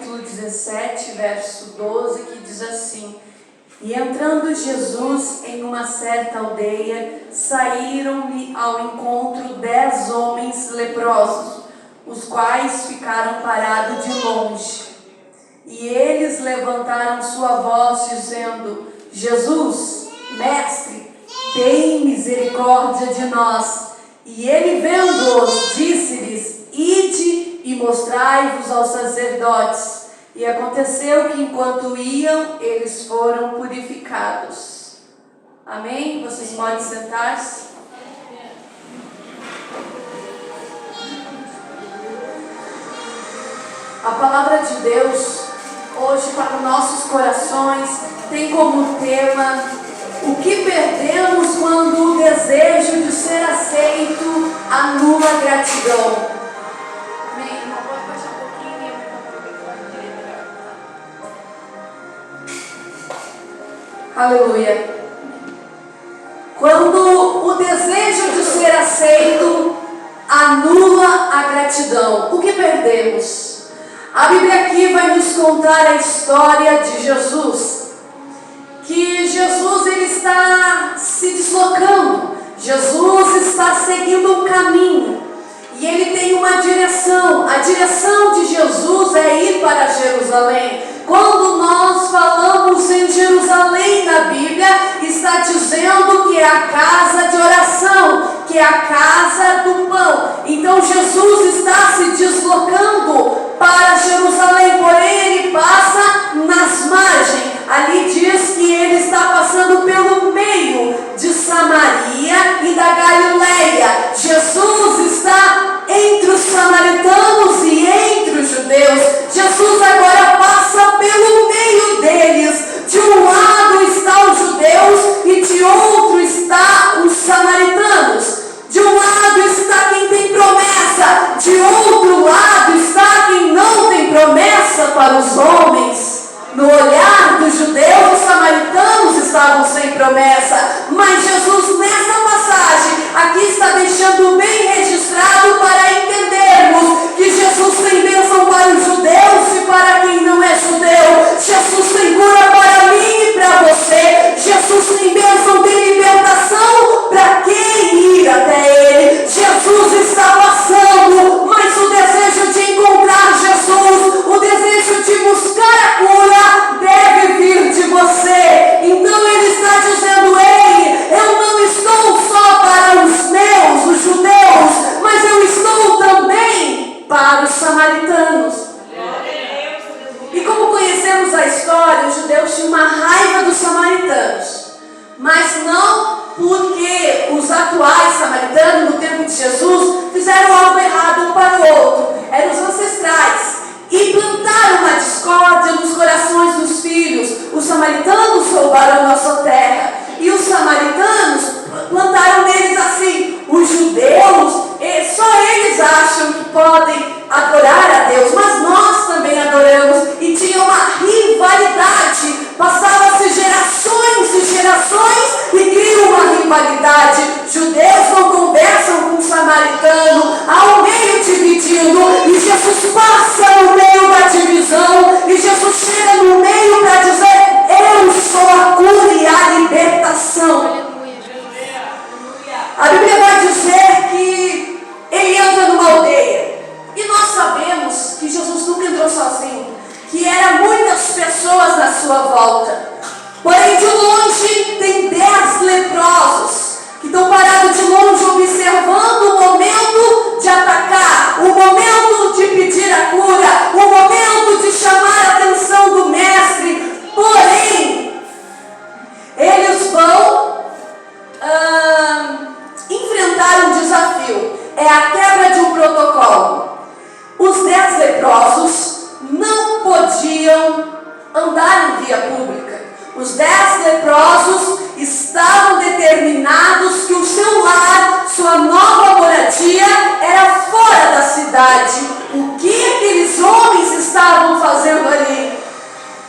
capítulo 17, verso 12, que diz assim: E entrando Jesus em uma certa aldeia, saíram-lhe ao encontro 10 homens leprosos, os quais ficaram parados de longe. E eles levantaram sua voz, dizendo: Jesus, mestre, tem misericórdia de nós. E ele, vendo-os, disse-lhes: Ide e mostrai-vos aos sacerdotes. E aconteceu que, enquanto iam, eles foram purificados. Amém? Vocês podem sentar-se. A palavra de Deus, hoje, para os nossos corações, tem como tema: o que perdemos quando o desejo de ser aceito anula a gratidão. Amém? Não pode baixar um pouquinho. Aleluia. Quando o desejo de ser aceito anula a gratidão, o que perdemos? A Bíblia aqui vai nos contar a história de Jesus. Que Jesus, ele está se deslocando. Jesus está seguindo um caminho. E ele tem uma direção. A direção de Jesus é ir para Jerusalém. Quando nós falamos em Jerusalém na Bíblia, está dizendo que é a casa de oração, que é a casa do pão. Então Jesus está se deslocando para Jerusalém, porém ele passa nas margens. Ali diz que ele está passando pelo meio de Samaria e da Galileia. Jesus está entre os samaritanos e entre os judeus. Jesus agora passa pelo meio deles. De um lado está os judeus e de outro está os samaritanos. De um lado está quem tem promessa, de outro lado está quem não tem promessa para os homens. No olhar dos judeus, os samaritanos estavam sem promessa, mas Jesus, nessa passagem, aqui está deixando bem registrado para entendermos que Jesus tem bênção para os judeus e para quem não é judeu. Jesus tem cura para mim e para você. Jesus tem bênção de libertação para quem ir até Ele. Jesus está passando, mas o desejo de encontrar Jesus, o desejo de buscar a cura, deve vir de você. Então ele está dizendo: ei, eu não estou só para os meus, os judeus, mas eu estou também para os samaritanos. E como conhecemos a história, os judeus tinham uma raiva dos samaritanos, mas não porque os atuais samaritanos, no tempo de Jesus, fizeram algo errado um para o outro. Eram os ancestrais. E plantaram uma discórdia nos corações dos filhos. Os samaritanos roubaram nossa terra. E os samaritanos plantaram neles assim: os judeus, só eles acham que podem adorar a Deus, mas nós também adoramos. E tinha uma rivalidade. Passavam-se gerações e gerações e criam uma rivalidade. Judeus não conversam com o samaritano, há um meio dividido, e Jesus passa no meio da divisão, e Jesus chega no meio para dizer: eu sou a cura e a libertação. A Bíblia vai dizer que ele entra numa aldeia, e nós sabemos que Jesus nunca entrou sozinho, que eram muitas pessoas na sua volta. Porém, de longe tem 10 leprosos que estão parados de longe, observando o momento de atacar, o momento de pedir a cura, o momento de chamar a atenção do mestre. Porém, eles vão enfrentar um desafio. É a quebra de um protocolo. Os 10 leprosos não podiam andar em via pública. Os 10 leprosos estavam determinados que o seu lar, sua nova moradia, era fora da cidade. O que aqueles homens estavam fazendo ali?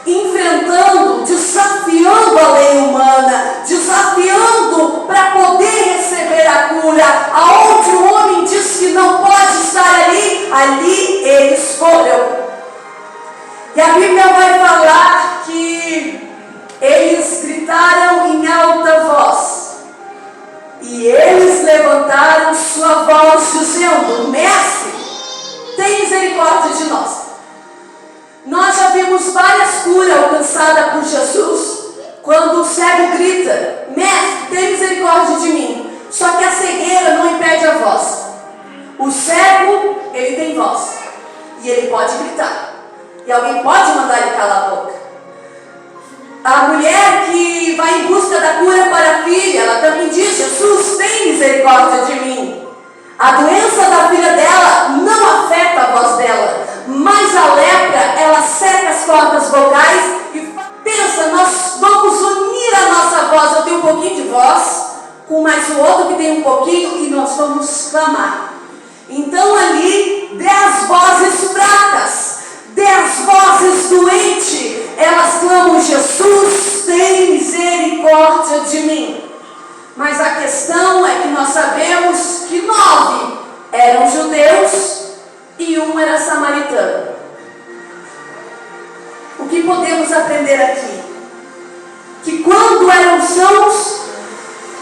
Enfrentando, desafiando a lei humana, desafiando para poder receber a cura. Aonde o homem diz que não pode estar ali, ali eles foram. E a Bíblia vai falar que eles gritaram em alta voz. E eles levantaram sua voz dizendo: Mestre, tem misericórdia de nós. Nós já vimos várias curas alcançadas por Jesus, quando o cego grita: Mestre, tem misericórdia de mim. Só que a cegueira não impede a voz. O cego, ele tem voz. E ele pode gritar. E alguém pode mandar ele calar a boca. A mulher que vai em busca da cura para a filha, ela também diz: Jesus, tem misericórdia de mim. A doença da filha dela não afeta a voz dela, mas a lepra, ela seca as cordas vocais e pensa: nós vamos unir a nossa voz. Eu tenho um pouquinho de voz, com mais o outro que tem um pouquinho, e nós vamos clamar. Então ali, 10 vozes fracas, 10 vozes doentes, elas clamam: Jesus, tem misericórdia de mim. Mas a questão é que nós sabemos que 9 eram judeus e 1 era samaritano. O que podemos aprender aqui? Que quando eram sãos,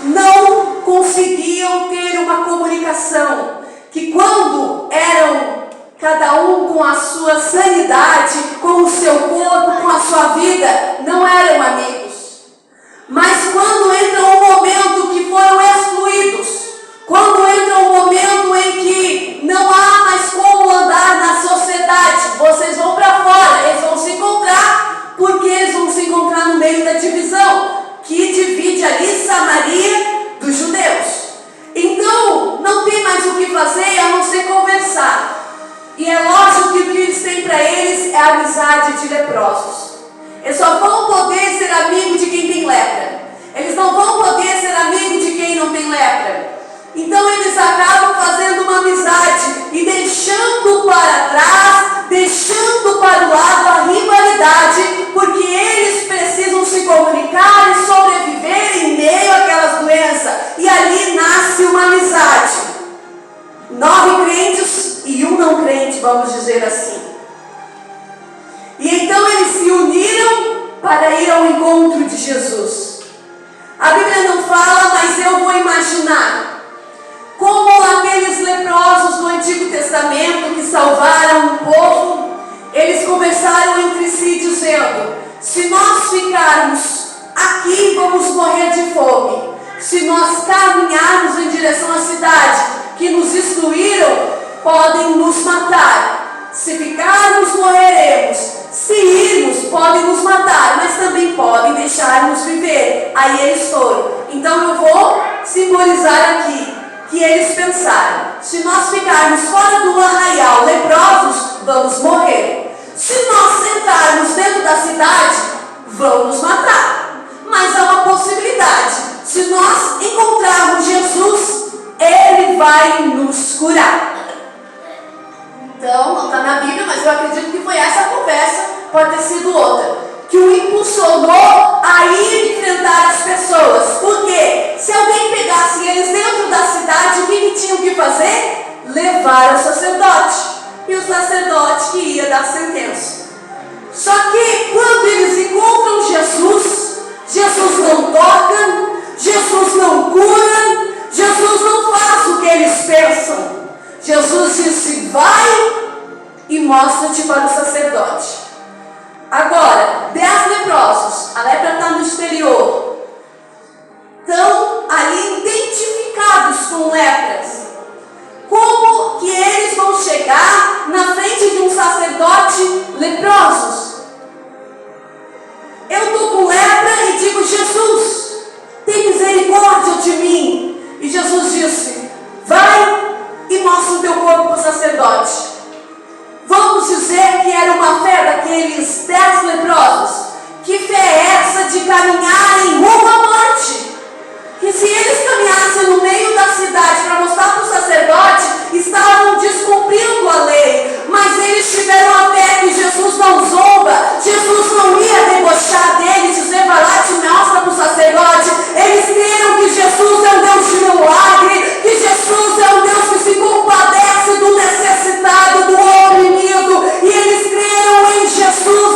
não conseguiam ter uma comunicação. Que quando eram cada um com a sua sanidade, com o seu corpo, com a sua vida, não eram amigos. Mas quando entra um momento que foram excluídos, quando entra um momento em que não há mais como andar na sociedade, vocês vão para fora, eles vão se encontrar, porque eles vão se encontrar no meio da divisão, que divide ali Samaria dos judeus. Então, não tem mais o que fazer a não ser conversar. E é lógico que o que eles têm para eles é a amizade de leprosos. Eles só vão poder ser amigos de quem tem lepra. Eles não vão poder ser amigos de quem não tem lepra. Então eles acabam fazendo uma amizade e deixando para trás, deixando para o lado a rivalidade, porque eles precisam se comunicar e sobreviver em meio àquelas doenças. E ali nasce uma amizade. 9 crentes e 1 não crente, vamos dizer assim. E então eles se uniram para ir ao encontro de Jesus. A Bíblia não fala, mas eu vou imaginar como aqueles leprosos do Antigo Testamento que salvaram o povo, eles conversaram entre si dizendo: se nós ficarmos aqui, vamos morrer de fome. Se nós caminharmos em direção à cidade que nos excluíram, podem nos matar. Se ficarmos, morreremos. Se irmos, podem nos matar, mas também podem deixar-nos viver. Aí eles foram. Então eu vou simbolizar aqui que eles pensaram: se nós ficarmos fora do arraial leprosos, vamos morrer. Se nós entrarmos dentro da cidade, vão nos matar. Mas há uma possibilidade: se nós encontrarmos Jesus, Ele vai nos curar. Então, não está na Bíblia, mas eu acredito que foi essa a conversa, pode ter sido outra, que o impulsionou a ir enfrentar as pessoas. Porque se alguém pegasse eles dentro da cidade, o que tinham que fazer? Levar ao sacerdote. E o sacerdote que ia dar sentença. Só que quando eles encontram Jesus, Jesus não toca, Jesus não cura, Jesus não faz o que eles pensam. Jesus disse: vai e mostra-te para o sacerdote. Agora, 10 leprosos, a lepra está no exterior, estão ali identificados com lepras. Como que eles vão chegar na frente de um sacerdote leprosos? Eu estou com lepra e digo: Jesus, tem misericórdia de mim. E Jesus disse: vai e mostra o teu corpo para o sacerdote. Vamos dizer que era uma fé daqueles 10 leprosos. Que fé é essa de caminharem rumo à morte? Que se eles caminhassem no meio da cidade para mostrar para o sacerdote, estavam descumprindo a lei. Mas eles tiveram a fé que Jesus não zomba, Jesus não ia debochar deles, dizer: vai lá, te mostra para o sacerdote. Eles creram que Jesus é um Deus de milagre, que Jesus é um Deus que se compadece do necessitado, do oprimido. E eles creram em Jesus.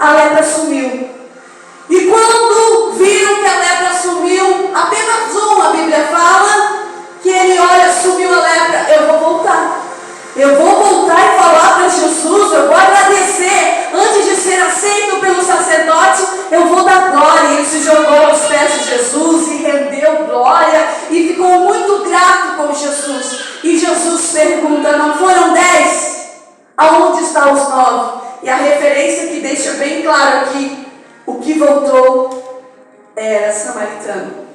a lepra sumiu. E quando viram que a lepra sumiu, apenas a Bíblia fala que ele olha, sumiu a lepra, eu vou voltar. Eu vou voltar e falar para Jesus, eu vou agradecer. Antes de ser aceito pelo sacerdote, eu vou dar glória. Ele se jogou aos pés de Jesus e rendeu glória e ficou muito grato com Jesus. E Jesus pergunta, não foram 10? Aonde estão os 9? E a referência que deixa bem claro aqui, o que voltou era samaritano.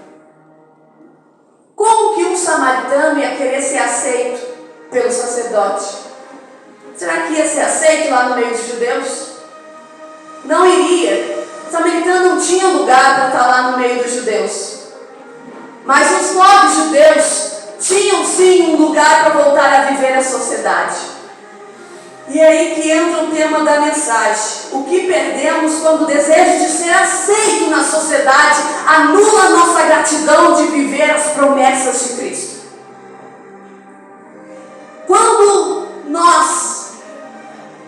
Como que um samaritano ia querer ser aceito pelo sacerdote? Será que ia ser aceito lá no meio dos judeus? Não iria. O samaritano não tinha lugar para estar lá no meio dos judeus. Mas os 9 judeus tinham sim um lugar para voltar a viver a sociedade. E é aí que entra o tema da mensagem. O que perdemos quando o desejo de ser aceito na sociedade anula a nossa gratidão de viver as promessas de Cristo.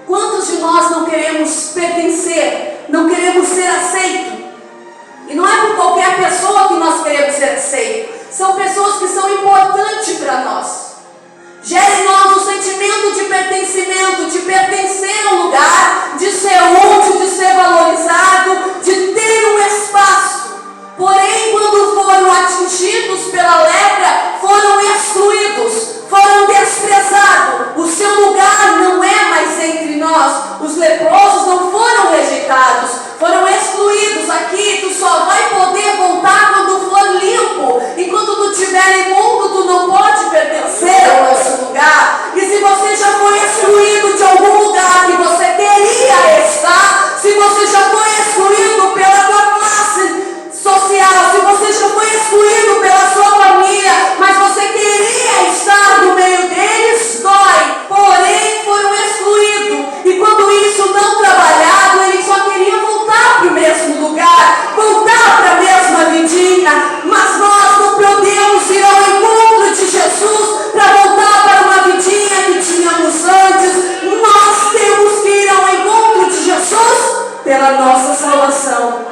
Quantos de nós não queremos pertencer, não queremos ser aceito? E não é por qualquer pessoa que nós queremos ser aceito. São pessoas que são importantes para nós. Gera em nós o sentimento de pertencimento, de pertencer a um lugar, de ser útil, de ser valorizado, de ter um espaço. Porém, quando foram atingidos pela lepra, foram excluídos, foram desprezados. O seu lugar não é mais entre nós. Os leprosos não foram rejeitados, foram excluídos. Aqui tu só vai poder voltar quando for limpo. Enquanto tu estiver imundo, tu não pode pertencer ao nosso lugar. E se você já foi excluído de algum lugar que você queria estar, se você já foi excluído pela tua classe social, se você já foi excluído pela sua família, mas você queria estar no meio deles, dói. Porém, foram excluídos. E quando isso não trabalhado, eles só queriam voltar para o mesmo lugar, voltar para a mesma vidinha. Mas nós não podemos ir ao encontro de Jesus para voltar para uma vidinha que tínhamos antes. Nós temos que ir ao encontro de Jesus pela nossa salvação.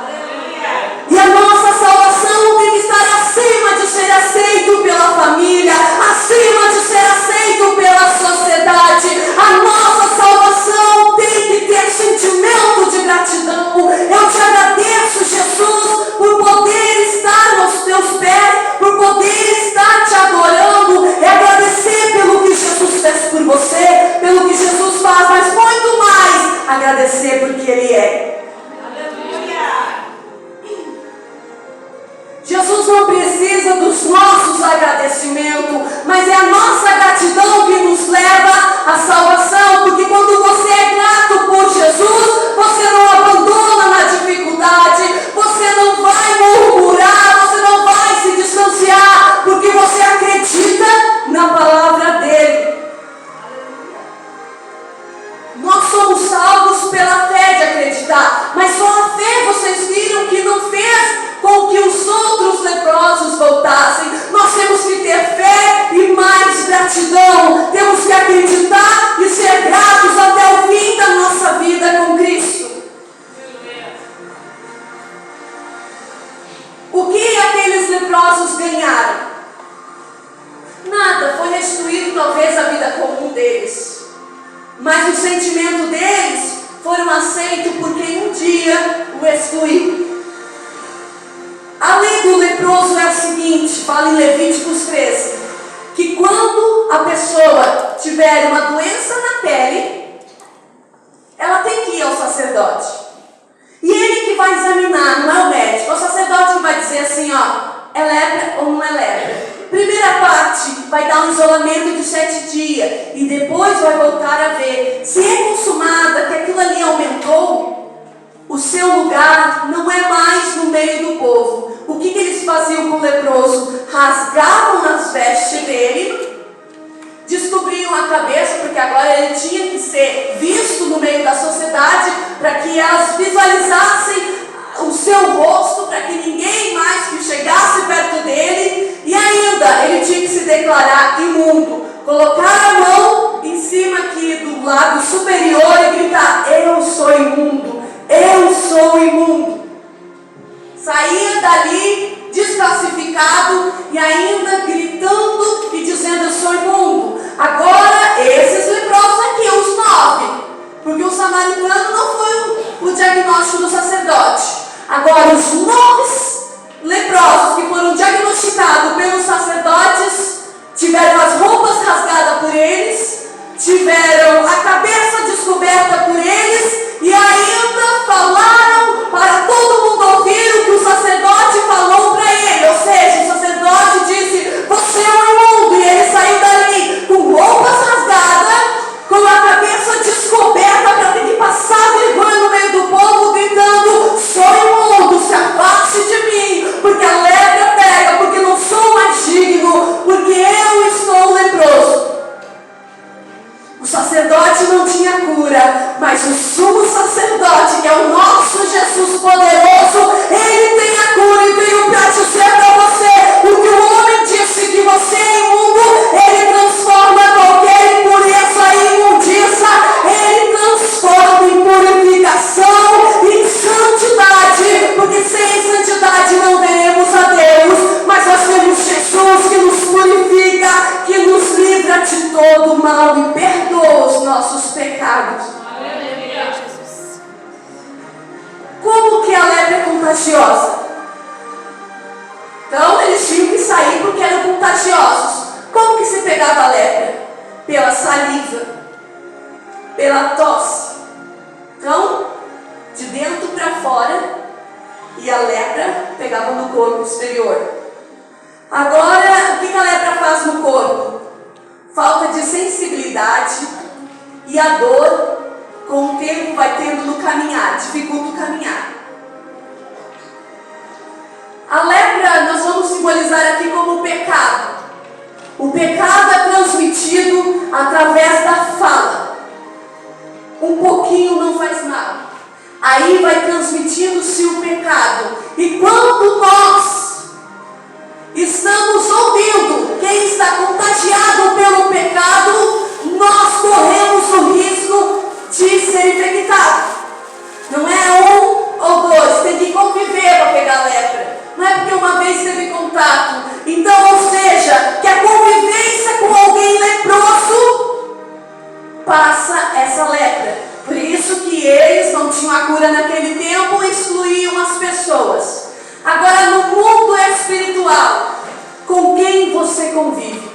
E a nossa salvação tem que estar acima de ser aceito pela família, acima de ser aceito pela sociedade. A nossa salvação tem que ter sentimento de gratidão. Eu te agradeço, Jesus, por poder estar nos teus pés, por poder estar te adorando. É agradecer pelo que Jesus fez por você, pelo que Jesus faz, mas muito mais agradecer porque Ele é. Jesus não precisa dos nossos agradecimentos, mas é a nossa gratidão que nos leva à salvação, porque quando você é grato por Jesus, você não abandona na dificuldade, você não vai murmurar, você não vai se distanciar, porque você acredita na palavra dele. Nós somos salvos pela fé de acreditar, mas só a fé, vocês viram que não fez com que os outros leprosos voltassem. Nós temos que ter fé e mais gratidão. Temos que acreditar e ser gratos até o fim da nossa vida com Cristo. O que aqueles leprosos ganharam? Nada, foi restituído talvez a vida comum deles. Mas o sentimento deles foram aceitos porque um dia o excluiu. A lei do leproso é a seguinte, fala em Levíticos 13, que quando a pessoa tiver uma doença na pele, ela tem que ir ao sacerdote. E ele que vai examinar, não é o médico, é o sacerdote que vai dizer assim, ó, é lepra ou não é lepra. Primeira parte, vai dar um isolamento de 7 dias, e depois vai voltar a ver. Se é consumada, que aquilo ali aumentou, o seu lugar não é mais no meio do povo. O que eles faziam com o leproso? Rasgavam as vestes dele, descobriam a cabeça, porque agora ele tinha que ser visto no meio da sociedade, para que elas visualizassem o seu rosto, para que ninguém mais que chegasse perto dele. E ainda, ele tinha que se declarar imundo, colocar a mão em cima aqui do lado superior e gritar, eu sou imundo, eu classificado e ainda gritando e dizendo: eu sou imundo. Agora, esses leprosos aqui, os 9, porque o samaritano não foi o diagnóstico do sacerdote. Agora, os 9 leprosos que foram diagnosticados pelos sacerdotes tiveram as roupas rasgadas por eles, tiveram a cabeça descoberta por eles e ainda falaram para todo mundo ouvir o que o sacerdote falou para ele. Ou seja, o sacerdote disse: você é um imundo. E ele saiu dali com roupas rasgadas, com a cabeça descoberta, para ter que passar vergonha no meio do povo, gritando: sou imundo, se afaste de mim, porque a lepra pega, porque não sou mais digno, porque eu estou leproso. O sacerdote não tinha cura, mas o sumo sacerdote, que é o nosso Jesus poderoso, ele tem a cura e veio para dizer para você: o que o homem disse que você é imundo, ele transforma qualquer impureza em imundiça, ele transforma em purificação, em santidade, porque sem santidade não veremos a Deus, mas nós temos Jesus que nos purifica, que nos livra de todo o mal e perdoa os nossos pecados. Como que a lepra é contagiosa? Então eles tinham que sair porque eram contagiosos. Como que se pegava a lepra? Pela saliva, pela tosse. Então, de dentro para fora, e a lepra pegava no corpo exterior. Agora, o que a lepra faz no corpo? Falta de sensibilidade, e a dor, com o tempo, vai tendo no caminhar, dificulta o caminhar. A lepra nós vamos simbolizar aqui como o pecado. O pecado é transmitido através da fala. Um pouquinho não faz mal. Aí vai transmitindo-se o pecado. E quando nós estamos ouvindo quem está contagiado pelo pecado, nós corremos o risco de ser infectado. Não é 1 ou 2, tem que conviver para pegar lepra. Não é porque uma vez teve contato. Então, ou seja, que a convivência com alguém leproso passa essa lepra. Por isso que eles não tinham a cura naquele tempo e excluíam as pessoas. Agora, no mundo espiritual, com quem você convive?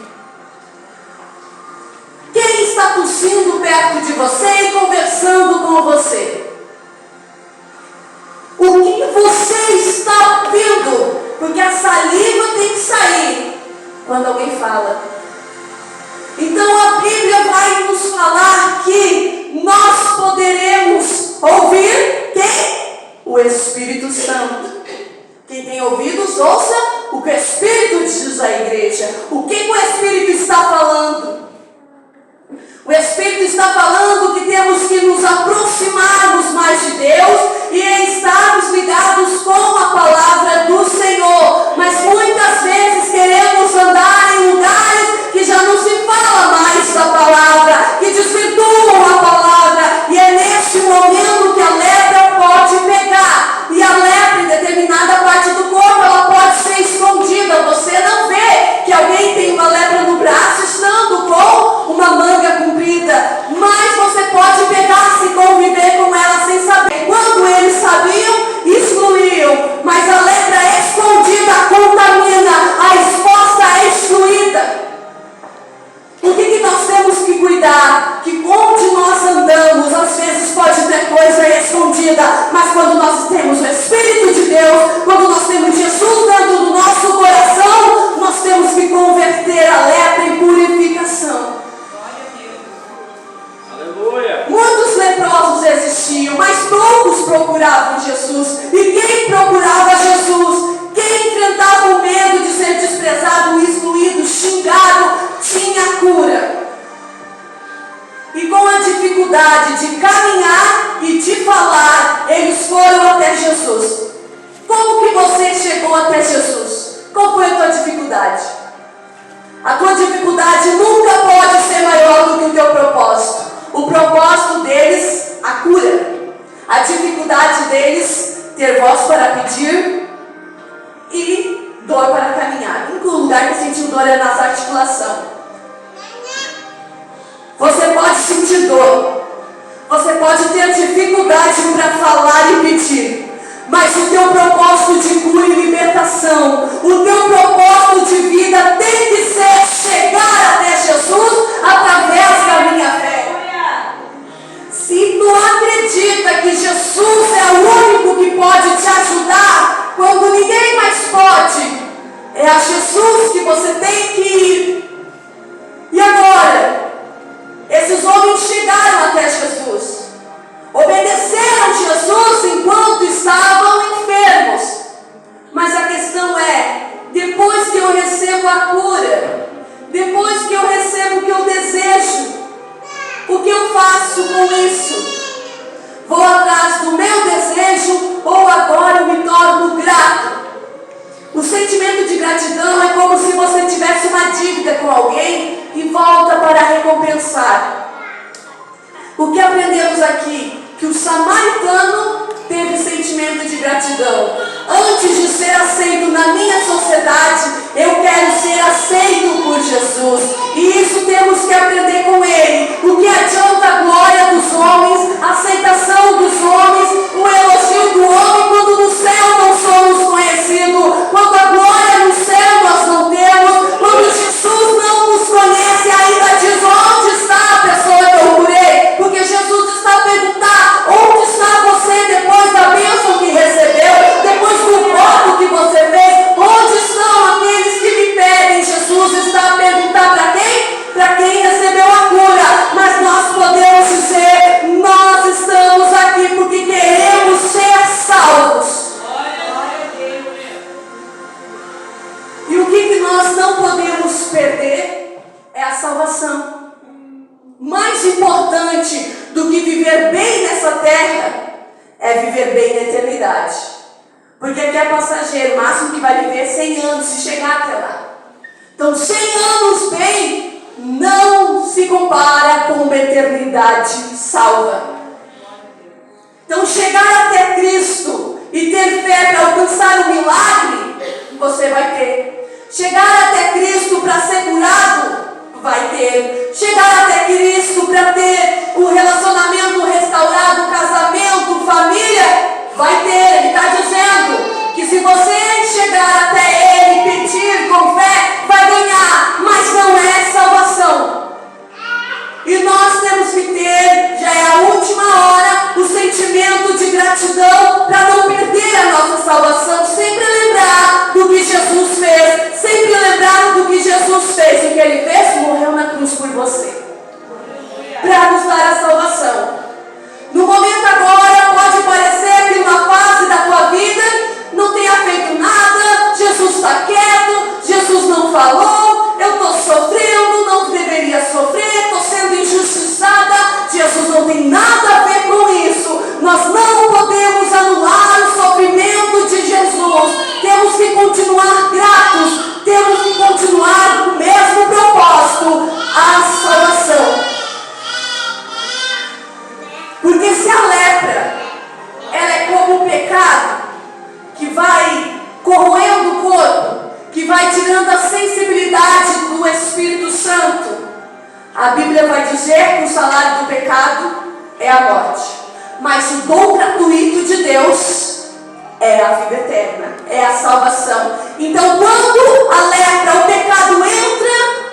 Quem está tossindo perto de você e conversando com você? O que você está ouvindo? Porque a saliva tem que sair quando alguém fala. Então a Bíblia vai nos falar que nós poderemos ouvir quem? O Espírito Santo. Quem tem ouvidos, ouça o que o Espírito diz à igreja. O que o Espírito está falando? O Espírito está falando que temos que nos aproximarmos mais de Deus e estarmos ligados com a palavra do Senhor. Mas muitas vezes queremos andar em lugares que já não se fala mais da palavra, que desvirtuam a palavra. E é neste momento que a lepra pode pegar. E a lepra, em determinada parte do corpo, ela pode ser escondida. Você não vê que alguém tem uma lepra no braço estando com uma manga comprida, mas você pode pegar, se conviver com ela sem saber. Quando eles sabiam, excluíam, mas a lepra é escondida contamina, a exposta é excluída. O que nós temos que cuidar? Que onde nós andamos, às vezes pode ter coisa escondida, mas quando nós temos o Espírito de Deus, quando nós temos Jesus dentro do nosso coração, nós temos que converter a lepra em purificação. Aleluia. Muitos leprosos existiam, mas poucos procuravam Jesus. E quem procurava Jesus, quem enfrentava o medo de ser desprezado, excluído, xingado, tinha cura. E com a dificuldade de caminhar e de falar, eles foram até Jesus. Como que você chegou até Jesus? Qual foi a tua dificuldade? A tua dificuldade nunca pode ser maior do que o teu propósito. O propósito deles, a cura. A dificuldade deles, ter voz para pedir e dor para caminhar. O único lugar que sentiu dor é nas articulações. Você pode sentir dor. Você pode ter dificuldade para falar e pedir. Mas o teu propósito de cura e libertação, o teu propósito de vida tem que ser chegar até Jesus através da minha fé. Se tu acredita que Jesus é o único que pode te ajudar, quando ninguém mais pode, é a Jesus que você tem que ir. E agora? Esses homens chegaram até Jesus. Obedeceram Jesus enquanto estavam enfermos. Mas a questão é, depois que eu recebo a cura, depois que eu recebo o que eu desejo, o que eu faço com isso? Vou atrás do meu desejo ou agora eu me torno grato? O sentimento de gratidão é como se você tivesse uma dívida com alguém e volta para recompensar. O que aprendemos aqui? Que o samaritano teve sentimento de gratidão. Antes de ser aceito na minha sociedade, eu quero ser aceito por Jesus. E isso temos que aprender com ele. O que adianta a glória dos homens, a aceitação dos homens, o elogio do homem, quando no céu não somos conhecidos, quando a glória no céu nós não temos, quando Jesus não nos conhece, ainda diz: onde está a pessoa que eu curei? Porque Jesus está a perguntar: onde está você depois da bênção que recebeu, depois do voto que você fez? Onde estão aqueles que me pedem? Jesus está a perguntar para quem? Para quem recebeu a cura. Mas nós podemos dizer: nós estamos aqui porque queremos ser salvos. E o que nós não podemos perder é a salvação. Mais importante do que viver bem nessa terra é viver bem na eternidade. Porque aqui é passageiro, o máximo que vai viver é 100 anos se chegar até lá. Então 100 anos bem não se compara com uma eternidade salva. Então chegar até Cristo e ter fé para alcançar o milagre, você vai ter. Chegar até Cristo para ser curado, vai ter. Chegar até Cristo para ter o relacionamento restaurado, casamento, família, vai ter. Ele está dizendo que se você chegar até Ele e pedir com fé, vai ganhar, mas não é salvação. E nós temos que ter, já é a última hora, o sentimento de gratidão para não perder a nossa salvação. Sempre lembrar do que Jesus fez. Sempre lembrar do que Jesus fez. O que Ele fez? Morreu na cruz por você. Para nos dar a salvação. No momento agora, pode parecer que numa fase da tua vida não tenha feito nada. Jesus está quieto. Jesus não falou. Eu estou sofrendo, não deveria sofrer. Estou sendo injustiçada. Jesus não tem nada a ver com isso. Nós não podemos anular o sofrimento de Jesus. Temos que continuar gratos. Temos que continuar com o mesmo propósito, a salvação. Porque se a lepra, ela é como o pecado, que vai corroendo o corpo, que vai tirando a sensibilidade do Espírito Santo, a Bíblia vai dizer que o salário do pecado é a morte. Mas o dom gratuito de Deus é a vida eterna, é a salvação. Então quando a lepra, o pecado entra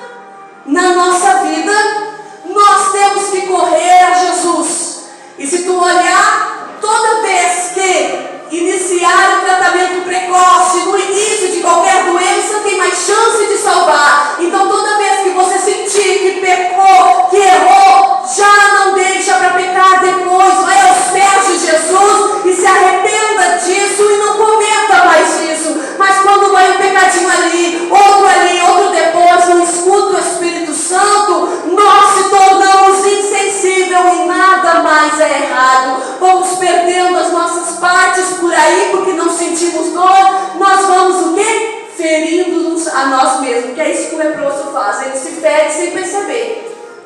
na nossa vida, nós temos que correr a Jesus. E se tu olhar, toda vez que iniciar o tratamento precoce, no início de qualquer doença, tem mais chance de salvar. Então toda vez que você sentir que pecou, que errou, já não deixa para pecar depois. Vai aos pés de Jesus e se arrependa disso e não cometa mais isso. Mas quando vai um pecadinho ali, outro depois, não escuta o Espírito Santo, nós se tornamos insensíveis e nada mais é errado. Vamos perdendo as nossas partes por aí porque não sentimos dor. Nós vamos o quê? Ferindo-nos a nós mesmos, que é isso que o leproso faz. Ele se fere sem perceber.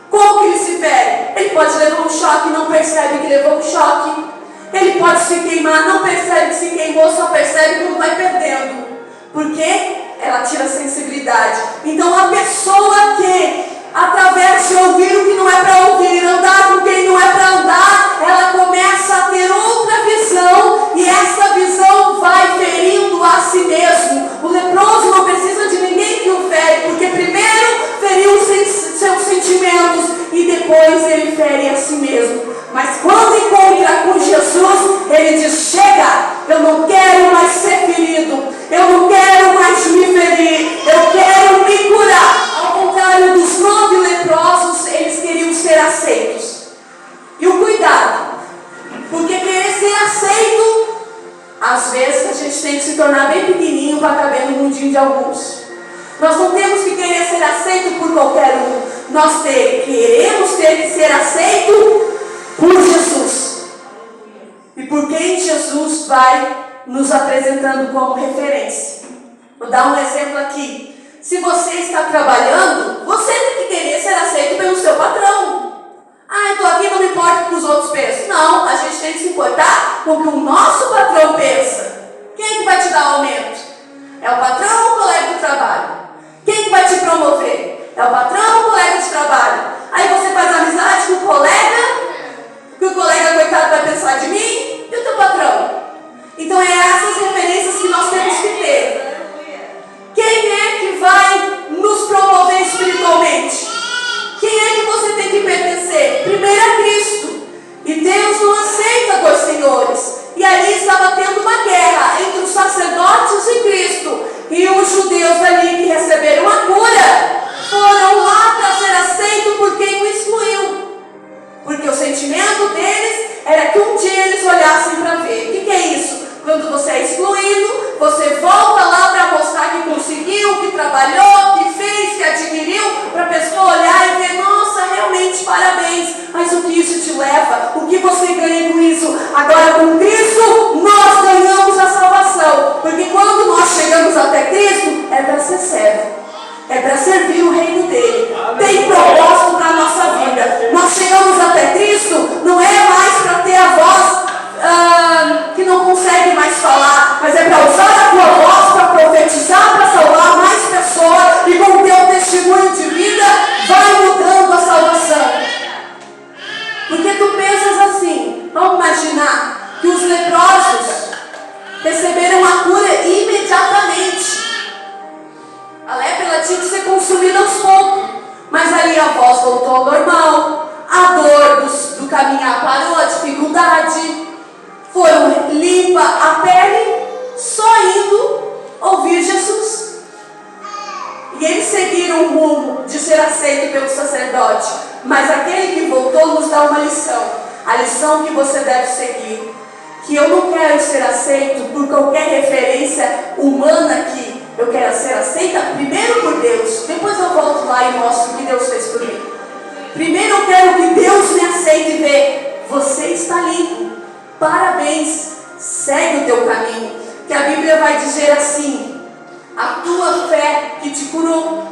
Como que ele se fere? Ele pode levar um choque e não percebe que levou um choque. Ele pode se queimar, não percebe que se queimou, só percebe quando vai perdendo. Porque ela tira a sensibilidade. Então a pessoa que através de ouvir o que não é para ouvir, andar com quem não é para andar, ela começa a ter outra visão, e essa visão vai ferindo a si mesmo. O leproso não precisa de ninguém que o fere, porque primeiro feriu seus sentimentos e depois ele fere a si mesmo. Mas quando encontra com Jesus, ele diz: chega, eu não quero mais ser ferido, eu não quero mais me ferir, eu quero me curar. Ao contrário dos 9 leprosos, eles queriam ser aceitos. E o cuidado, porque querer ser aceito, às vezes a gente tem que se tornar bem pequenininho para caber no mundinho de alguns. Nós não temos que querer ser aceito por qualquer um, nós queremos ter que ser aceito por Jesus. E por quem Jesus vai nos apresentando como referência. Vou dar um exemplo aqui. Se você está trabalhando, você tem que querer ser aceito pelo seu patrão. Ah, eu estou aqui, não me importo com o que os outros pensam. Não, a gente tem que se importar com o que o nosso patrão pensa. Quem é que vai te dar aumento? É o patrão ou o colega de trabalho? Quem é que vai te promover? É o patrão ou o colega de trabalho? Aí você faz amizade com o colega, que o colega coitado vai pensar de mim, e o teu patrão. Então é essas referências que nós temos que ter. Quem é que vai nos promover espiritualmente? Quem é que você tem que pertencer? Primeiro a Cristo. E Deus não aceita dois senhores. E ali estava tendo uma guerra entre os sacerdotes e Cristo. E os judeus ali que receberam a cura foram lá para ser aceitos por quem o excluiu. Porque o sentimento deles era que um dia eles olhassem para ver. O que é isso? Quando você é excluído, você volta lá para mostrar que conseguiu, que trabalhou, que fez, que adquiriu, para a pessoa olhar e ver: nossa, realmente parabéns, mas o que isso te leva? O que você ganha com isso? Agora com Cristo nós ganhamos a salvação, porque quando nós chegamos até Cristo é para ser servo, é para servir o reino dele. Tem propósito para a nossa vida. Nós chegamos até Cristo, não é mais para ter a voz que não consegue mais falar, mas é para usar a tua voz para profetizar, para salvar mais pessoas, e com o teu testemunho de vida vai mudando a salvação. Porque tu pensas assim, vamos imaginar que os leprosos receberam a cura imediatamente. A lepra ela tinha que ser consumida aos poucos, mas ali a voz voltou ao normal, a dor do caminhar parou, a dificuldade, foram limpa a pele, só indo ouvir Jesus. E eles seguiram o rumo de ser aceito pelo sacerdote, mas aquele que voltou nos dá uma lição, a lição que você deve seguir, que eu não quero ser aceito por qualquer referência humana aqui. Eu quero ser aceita primeiro por Deus. Depois eu volto lá e mostro o que Deus fez por mim. Primeiro eu quero que Deus me aceite e ver: você está limpo, parabéns, segue o teu caminho. Que a Bíblia vai dizer assim: a tua fé que te curou,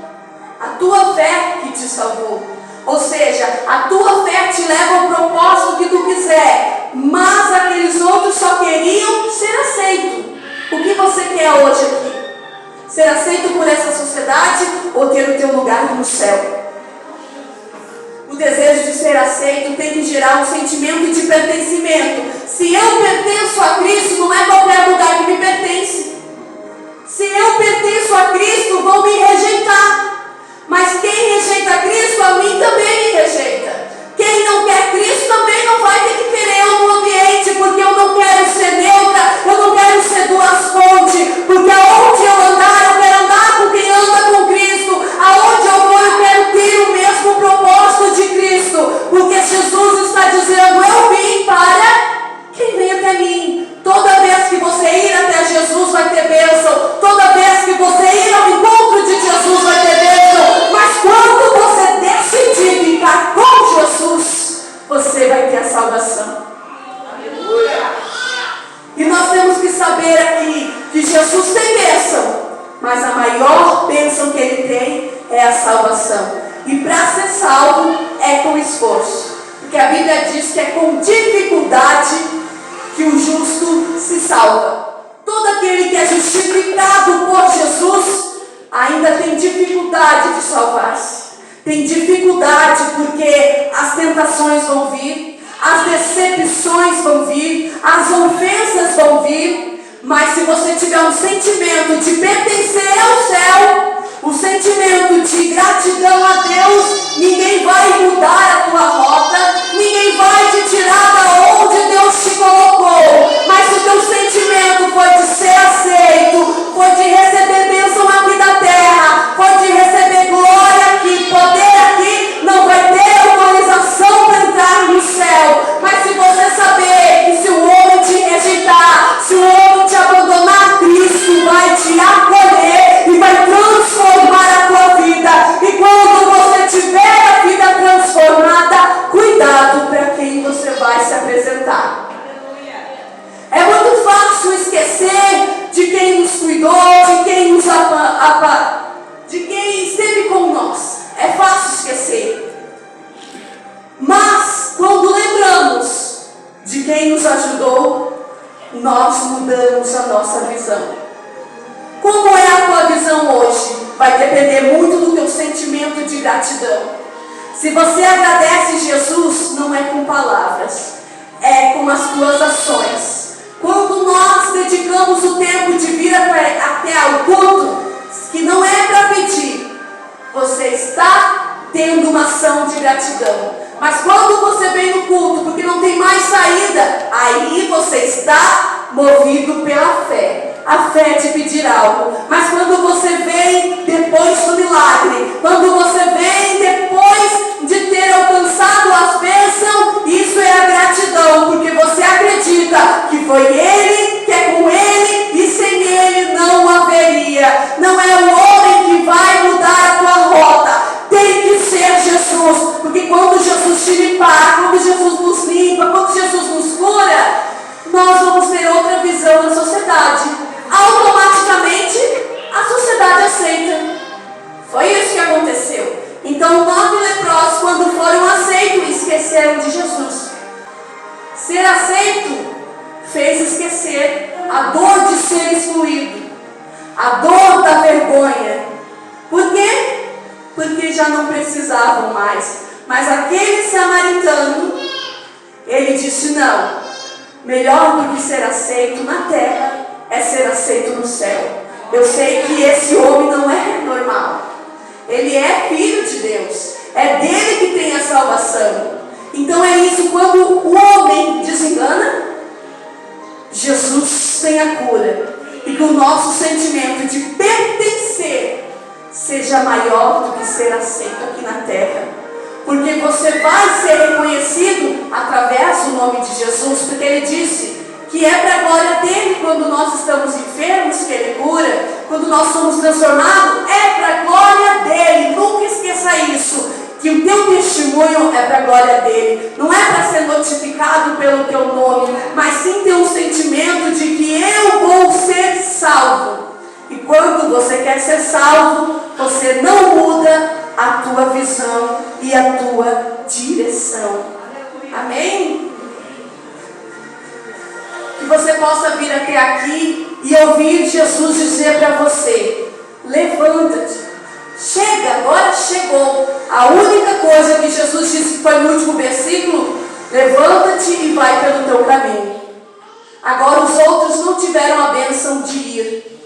a tua fé que te salvou. Ou seja, a tua fé te leva ao propósito que tu quiser, mas aqueles outros só queriam ser aceitos. O que você quer hoje aqui? Ser aceito por essa sociedade ou ter o teu lugar no céu? O desejo de ser aceito tem que gerar um sentimento de pertencimento. Se eu pertenço a Cristo, não é qualquer lugar que me pertence. Se eu pertenço a Cristo, vão me rejeitar. Mas quem rejeita Cristo, a mim também me rejeita. Quem não quer Cristo também não vai ter que querer eu no ambiente, porque eu não quero ser neutra, eu não quero ser duas fontes, porque aonde eu andar, eu quero andar com quem anda com Cristo. Aonde eu vou, eu quero ter o mesmo propósito de Cristo, porque Jesus está dizendo: eu vim para quem vem até mim. Toda vez que você ir até Jesus vai ter bênção, toda vez que você ir ao encontro de Jesus vai ter bênção, mas quando você decidir ficar com Jesus, você vai ter a salvação. Aleluia! E nós temos que saber aqui que Jesus tem bênção, mas a maior bênção que Ele tem é a salvação. E para ser salvo é com esforço, porque a Bíblia diz que é com dificuldade que o justo se salva. Todo aquele aquele que é justificado por Jesus ainda tem dificuldade de salvar-se. Tem dificuldade porque as tentações vão vir, as decepções vão vir, as ofensas vão vir. Mas se você tiver um sentimento de pertencer ao céu, o sentimento de gratidão a Deus, ninguém vai mudar a tua rota, ninguém vai te tirar da onde Deus te colocou. Mas se o teu sentimento for de ser aceito, for de receber bênção aqui da terra, for de receber glória aqui, poder aqui, não vai ter autorização para entrar no céu. Mas se você saber que se o homem te rejeitar, se o homem te abandonar, Cristo vai te acolher e vai transformar a tua vida. E quando você tiver a vida transformada, cuidado para quem você vai se apresentar. É muito fácil esquecer de quem nos cuidou, de quem nos de quem esteve com nós. É fácil esquecer. Mas quando lembramos de quem nos ajudou, nós mudamos a nossa visão. Como é a tua visão hoje? Vai depender muito do teu sentimento de gratidão. Se você agradece Jesus, não é com palavras, é com as tuas ações. Quando nós dedicamos o tempo de vir até o culto, que não é para pedir, você está tendo uma ação de gratidão. Mas quando você vem no culto, porque não tem mais saída, aí você está movido pela fé. A fé de pedir algo. Mas quando você vem depois do milagre, quando você vem depois de ter alcançado as bênçãos, isso é a gratidão, porque você acredita que foi Ele, que é com Ele, e sem Ele não haveria. Não é o homem que vai mudar a tua rota, tem que ser Jesus, porque quando Jesus te limpar, quando Jesus nos limpa, quando Jesus nos cura, nós vamos ter outra visão da sociedade. Automaticamente a sociedade aceita. Foi isso que aconteceu. Então 9 leprosos, quando foram aceitos, esqueceram de Jesus. Ser aceito fez esquecer a dor de ser excluído, a dor da vergonha. Por quê? Porque já não precisavam mais. Mas aquele samaritano, ele disse: não, melhor do que ser aceito na terra é ser aceito no céu. Eu sei que esse homem não é normal. Ele é filho de Deus. É dele que tem a salvação. Então é isso, quando o homem desengana, Jesus tem a cura. E que o nosso sentimento de pertencer seja maior do que ser aceito aqui na terra. Porque você vai ser reconhecido através do nome de Jesus. Porque ele disse que é para a glória dele quando nós estamos enfermos, que ele cura. Quando nós somos transformados, é para a glória dele. Nunca esqueça isso, que o teu testemunho é para a glória dele. Não é para ser notificado pelo teu nome, mas sim ter um sentimento de que eu vou ser salvo. E quando você quer ser salvo, você não muda a tua visão e a tua direção. Amém? Que você possa vir até aqui e ouvir Jesus dizer para você: levanta-te, chega, agora chegou. A única coisa que Jesus disse, que foi no último versículo: levanta-te e vai pelo teu caminho. Agora os outros não tiveram a bênção de ir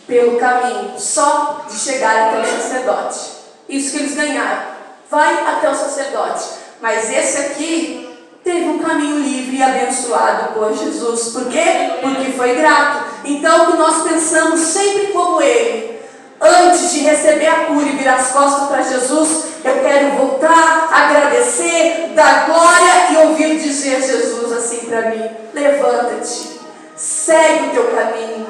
pelo caminho, só de chegar até o sacerdote. Isso que eles ganharam, vai até o sacerdote. Mas esse aqui teve um caminho livre e abençoado por Jesus. Por quê? Porque foi grato. Então que nós pensamos sempre como ele. Antes de receber a cura e virar as costas para Jesus, eu quero voltar, agradecer, dar glória e ouvir dizer Jesus assim para mim: levanta-te, segue o teu caminho,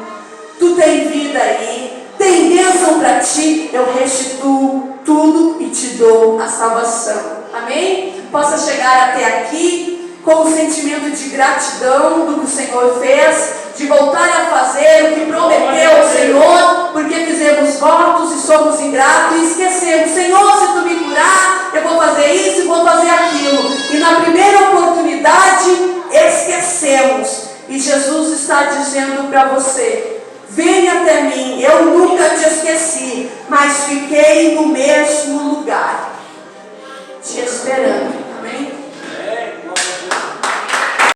tu tem vida aí, tem bênção para ti, eu restituo tudo e te dou a salvação. Amém? Possa chegar até aqui com o sentimento de gratidão do que o Senhor fez, de voltar a fazer o que prometeu o Senhor, porque fizemos votos e somos ingratos e esquecemos: Senhor, se tu me curar, eu vou fazer isso e vou fazer aquilo. E na primeira oportunidade, esquecemos. E Jesus está dizendo para você: Vem até mim, eu nunca te esqueci, mas fiquei no mesmo lugar, te esperando.